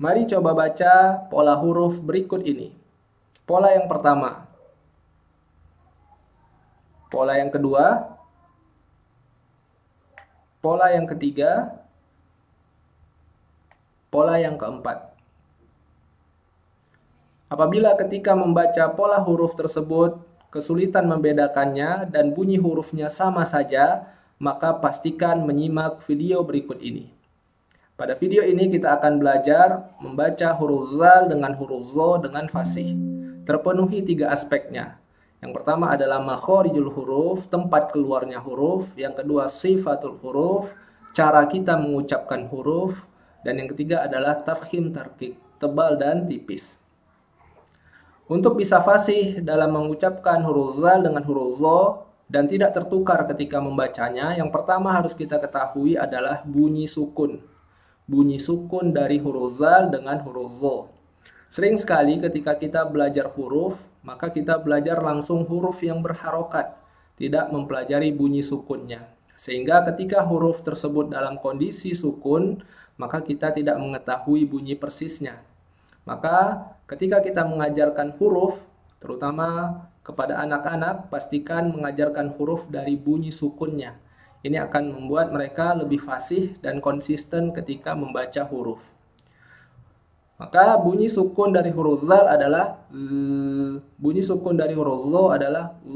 Mari coba baca pola huruf berikut ini. Pola yang pertama, pola yang kedua, pola yang ketiga, pola yang keempat. Apabila ketika membaca pola huruf tersebut kesulitan membedakannya dan bunyi hurufnya sama saja, maka pastikan menyimak video berikut ini. Pada video ini kita akan belajar membaca huruf zal dengan huruf zo dengan fasih. Terpenuhi 3 aspeknya. Yang pertama adalah makhorijul huruf, tempat keluarnya huruf. Yang kedua sifatul huruf, cara kita mengucapkan huruf. Dan yang ketiga adalah tafkhim tarqiq, tebal dan tipis. Untuk bisa fasih dalam mengucapkan huruf zal dengan huruf zo dan tidak tertukar ketika membacanya, yang pertama harus kita ketahui adalah bunyi sukun. Bunyi sukun dari huruf zal dengan huruf zo. Sering sekali ketika kita belajar huruf, maka kita belajar langsung huruf yang berharokat, tidak mempelajari bunyi sukunnya. Sehingga ketika huruf tersebut dalam kondisi sukun, maka kita tidak mengetahui bunyi persisnya. Maka ketika kita mengajarkan huruf, terutama kepada anak-anak, pastikan mengajarkan huruf dari bunyi sukunnya. Ini akan membuat mereka lebih fasih dan konsisten ketika membaca huruf. Maka bunyi sukun dari huruf zal adalah z. Bunyi sukun dari huruf zo adalah z.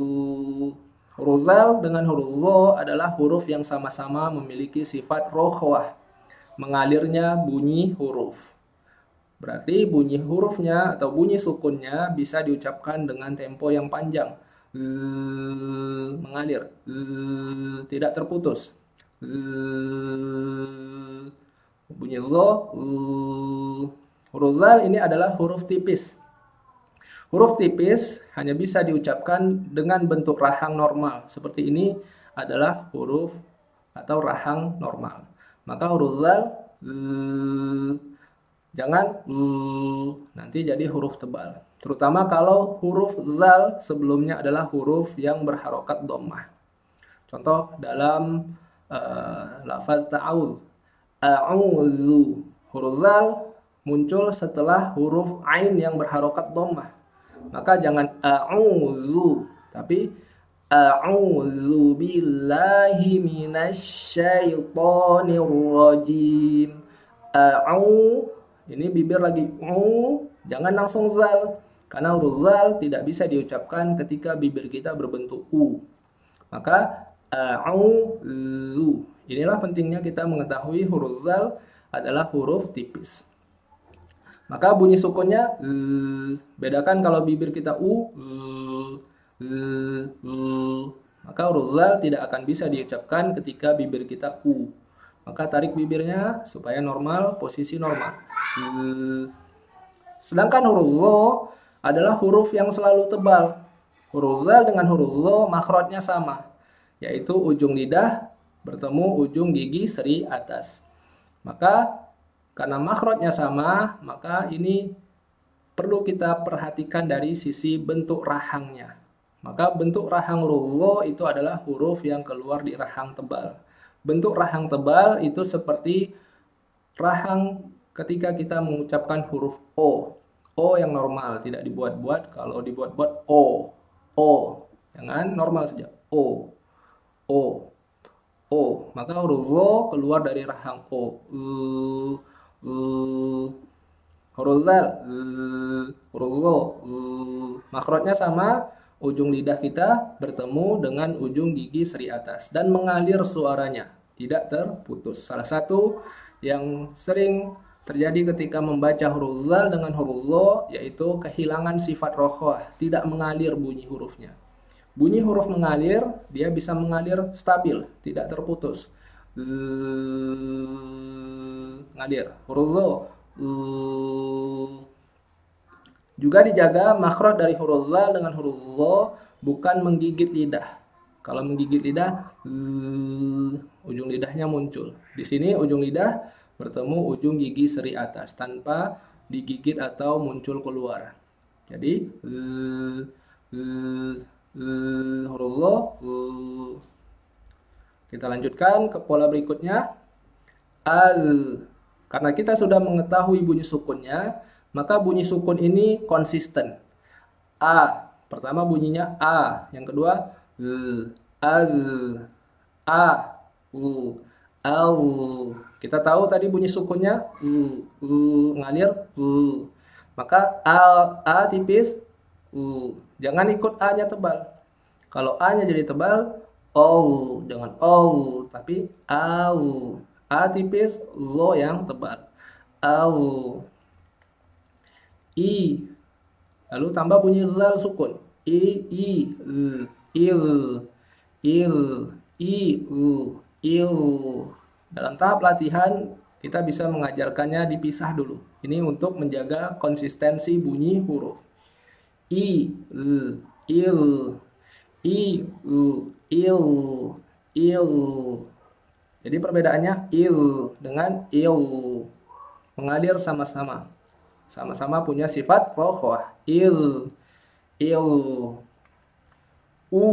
Huruf zal dengan huruf zo adalah huruf yang sama-sama memiliki sifat rokhwah, mengalirnya bunyi huruf. Berarti bunyi hurufnya atau bunyi sukunnya bisa diucapkan dengan tempo yang panjang. Mengalir, tidak terputus. Bunyi zo. Huruf zal ini adalah huruf tipis. Huruf tipis hanya bisa diucapkan dengan bentuk rahang normal. Seperti ini adalah huruf atau rahang normal. Maka huruf zal jangan nanti jadi huruf tebal. Terutama kalau huruf zal sebelumnya adalah huruf yang berharokat dhammah. Contoh dalam lafaz ta'awuz. A'udzu. Huruf zal muncul setelah huruf ain yang berharokat dhammah. Maka jangan a'udzu, tapi a'udzu billahi minasyaitonir rajim. Ini bibir lagi jangan langsung zal, karena huruf zal tidak bisa diucapkan ketika bibir kita berbentuk u. Maka a'udzu. Inilah pentingnya kita mengetahui huruf zal adalah huruf tipis. Maka bunyi sukunnya bedakan kalau bibir kita u, maka huruf zal tidak akan bisa diucapkan ketika bibir kita u. Maka tarik bibirnya supaya normal, posisi normal. Sedangkan huruf zo adalah huruf yang selalu tebal. Huruf zal dengan huruf zo makhrajnya sama, yaitu ujung lidah bertemu ujung gigi seri atas. Maka karena makhrajnya sama, maka ini perlu kita perhatikan dari sisi bentuk rahangnya. Maka bentuk rahang huruf zo itu adalah huruf yang keluar di rahang tebal. Bentuk rahang tebal itu seperti rahang ketika kita mengucapkan huruf O. O yang normal, tidak dibuat-buat. Kalau dibuat-buat O. O. Jangan normal saja. O. O. O. Maka huruf zo keluar dari rahang O. Huruf zal. Huruf zo. Makhrajnya sama. Ujung lidah kita bertemu dengan ujung gigi seri atas. Dan mengalir suaranya. Tidak terputus. Salah satu yang sering terjadi ketika membaca huruf zal dengan huruf zo, yaitu kehilangan sifat rokhwah, tidak mengalir bunyi hurufnya. Bunyi huruf mengalir, dia bisa mengalir stabil, tidak terputus. Ngalir. Huruf zo. Juga dijaga makhraj dari huruf zal dengan huruf zo bukan menggigit lidah. Kalau menggigit lidah, ujung lidahnya muncul. Di sini ujung lidah bertemu ujung gigi seri atas tanpa digigit atau muncul keluar. Jadi huruf zo. Kita lanjutkan ke pola berikutnya. Az. Karena kita sudah mengetahui bunyi sukunnya, maka bunyi sukun ini konsisten. A, pertama bunyinya A, yang kedua Z, Az, A, U, Al. Kita tahu tadi bunyi sukunnya ngalir maka A tipis jangan ikut A-nya tebal. Kalau A-nya jadi tebal, jangan tapi au. A tipis, zo yang tebal. Au. I. Lalu tambah bunyi zal sukun. Z, il. Dalam tahap latihan kita bisa mengajarkannya dipisah dulu. Ini untuk menjaga konsistensi bunyi huruf. I, il, il. Jadi perbedaannya il dengan il. Mengalir sama-sama. Sama-sama punya sifat rokhwah. Il. U.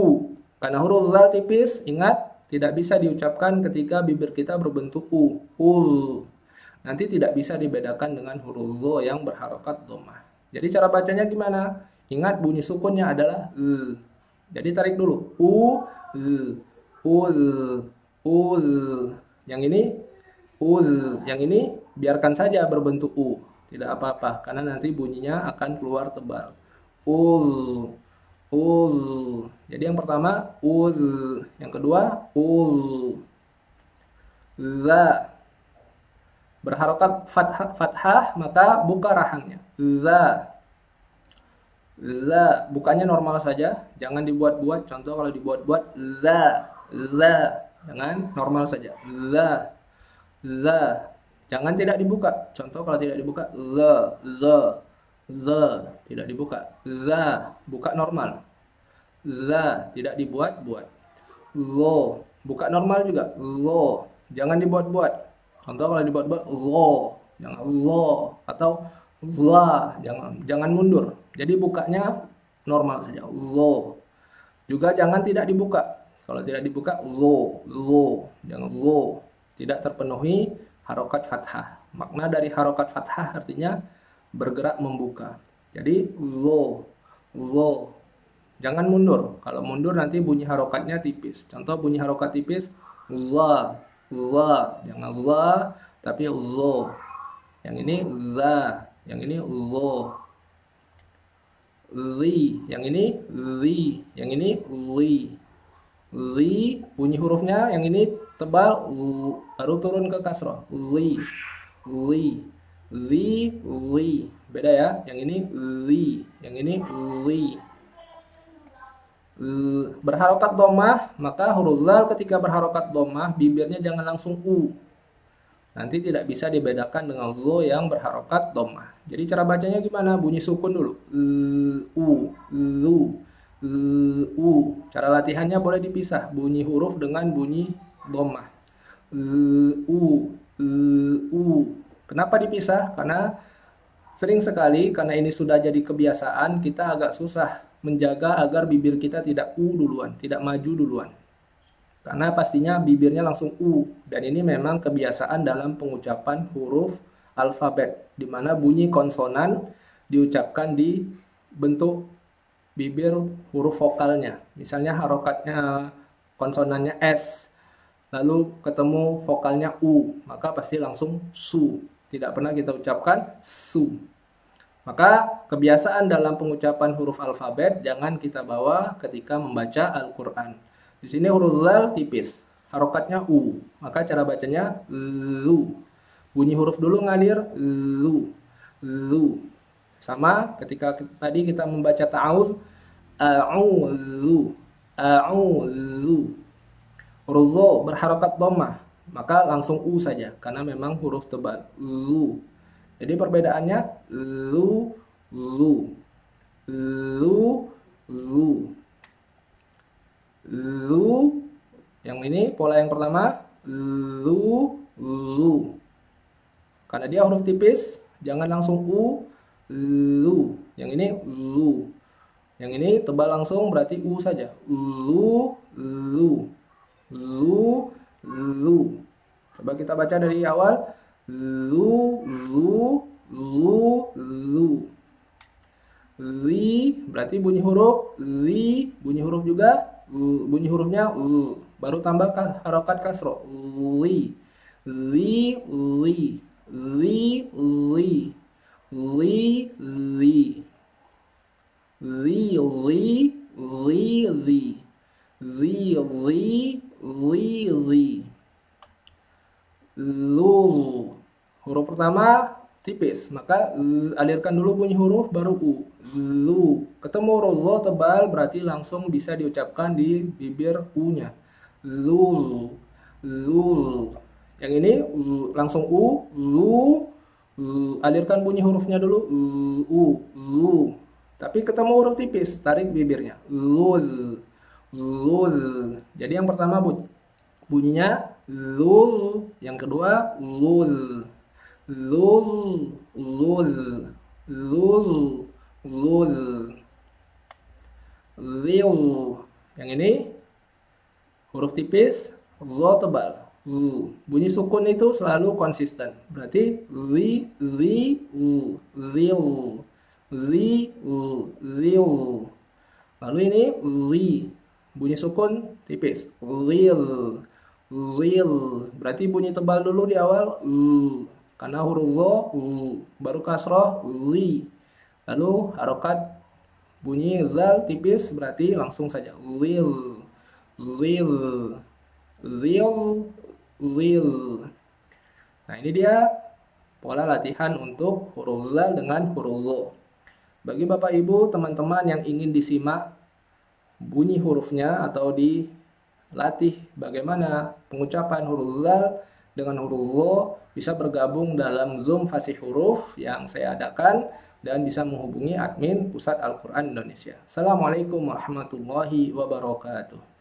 Karena huruf zal tipis, ingat, tidak bisa diucapkan ketika bibir kita berbentuk U. Nanti tidak bisa dibedakan dengan huruf zo yang berharokat dhammah. Jadi cara bacanya gimana? Ingat bunyi sukunnya adalah Z. Jadi tarik dulu. Z. Yang ini Yang ini biarkan saja berbentuk U. Tidak apa-apa, karena nanti bunyinya akan keluar tebal. Jadi yang pertama yang kedua za. Berharokat fathah maka buka rahangnya. Za. Bukanya normal saja, jangan dibuat-buat. Contoh kalau dibuat-buat za. Jangan normal saja. Za. Jangan tidak dibuka. Contoh kalau tidak dibuka za. Tidak dibuka. Za. Buka normal. Za. Tidak dibuat-buat. Zo. Buka normal juga. Zo. Jangan dibuat-buat. Contoh kalau dibuat-buat zo. Jangan zo. Atau za. Jangan mundur. Jadi bukanya normal saja. Zo. Juga jangan tidak dibuka. Kalau tidak dibuka zo. Jangan zo. Tidak terpenuhi harokat fathah. Makna dari harokat fathah artinya bergerak membuka. Jadi zo. Jangan mundur. Kalau mundur nanti bunyi harokatnya tipis. Contoh bunyi harokat tipis za. Jangan za tapi zo. Yang ini za. Yang ini zo. Zi. Yang ini zi. Yang ini zi. Zi. Bunyi hurufnya yang ini tebal, baru turun ke kasroh. Zi. Beda ya. Yang ini zi. Yang ini zi. Berharokat dhammah, maka huruf zal ketika berharokat dhammah bibirnya jangan langsung U. Nanti tidak bisa dibedakan dengan zo yang berharokat dhammah. Jadi cara bacanya gimana? Bunyi sukun dulu. Cara latihannya boleh dipisah bunyi huruf dengan bunyi dhammah. Kenapa dipisah? Karena sering sekali karena ini sudah jadi kebiasaan, kita agak susah menjaga agar bibir kita tidak U duluan, tidak maju duluan. Karena pastinya bibirnya langsung U, dan ini memang kebiasaan dalam pengucapan huruf alfabet, di mana bunyi konsonan diucapkan di bentuk bibir huruf vokalnya. Misalnya harokatnya konsonannya S, lalu ketemu vokalnya U, maka pasti langsung su. Tidak pernah kita ucapkan su. Maka kebiasaan dalam pengucapan huruf alfabet jangan kita bawa ketika membaca Al-Quran. Di sini huruf zal tipis, harokatnya U, maka cara bacanya zu. Bunyi huruf dulu ngalir zu. Sama ketika tadi kita membaca ta'awuz, a'udzu. Huruf zo berharokat dhammah, maka langsung U saja karena memang huruf tebal. Zu. Jadi perbedaannya zu. Yang ini pola yang pertama zu. Karena dia huruf tipis, jangan langsung U. Zu. Yang ini zu. Yang ini tebal langsung berarti U saja. Zu. Coba kita baca dari awal. Zu, zu. Zi berarti bunyi huruf, zi bunyi huruf juga, bunyi hurufnya baru tambah harokat kasroh. Zi, zi, zi, zi, zi, zi, zi, zi, zi, zi, zi, zi, zi, zi. Lu. Huruf pertama tipis, maka alirkan dulu bunyi huruf baru u. Lu. Ketemu huruf zo tebal berarti langsung bisa diucapkan di bibir u-nya. Lu. Lu. Yang ini langsung u, lu. Alirkan bunyi hurufnya dulu u, lu. Tapi ketemu huruf tipis, tarik bibirnya. Luz. Luz. Jadi yang pertama bunyinya luz, yang kedua luz. Luz, luz, luz, luz. Zil. Yang ini huruf tipis, zo tebal. Bunyi sukun itu selalu konsisten. Berarti zi, zil, zil. Lalu ini zi, bunyi sukun tipis. Zil, zil. Berarti bunyi tebal dulu di awal. Karena huruf zo, baru kasroh, zi. Lalu harokat bunyi zal tipis, berarti langsung saja. Zil, zil, zil, zil. Nah ini dia pola latihan untuk huruf zal dengan huruf zo. Bagi Bapak Ibu, teman-teman yang ingin disimak bunyi hurufnya atau dilatih bagaimana pengucapan huruf zal dengan huruf zo, bisa bergabung dalam Zoom Fasih Huruf yang saya adakan dan bisa menghubungi admin Pusat Al-Quran Indonesia. Assalamualaikum warahmatullahi wabarakatuh.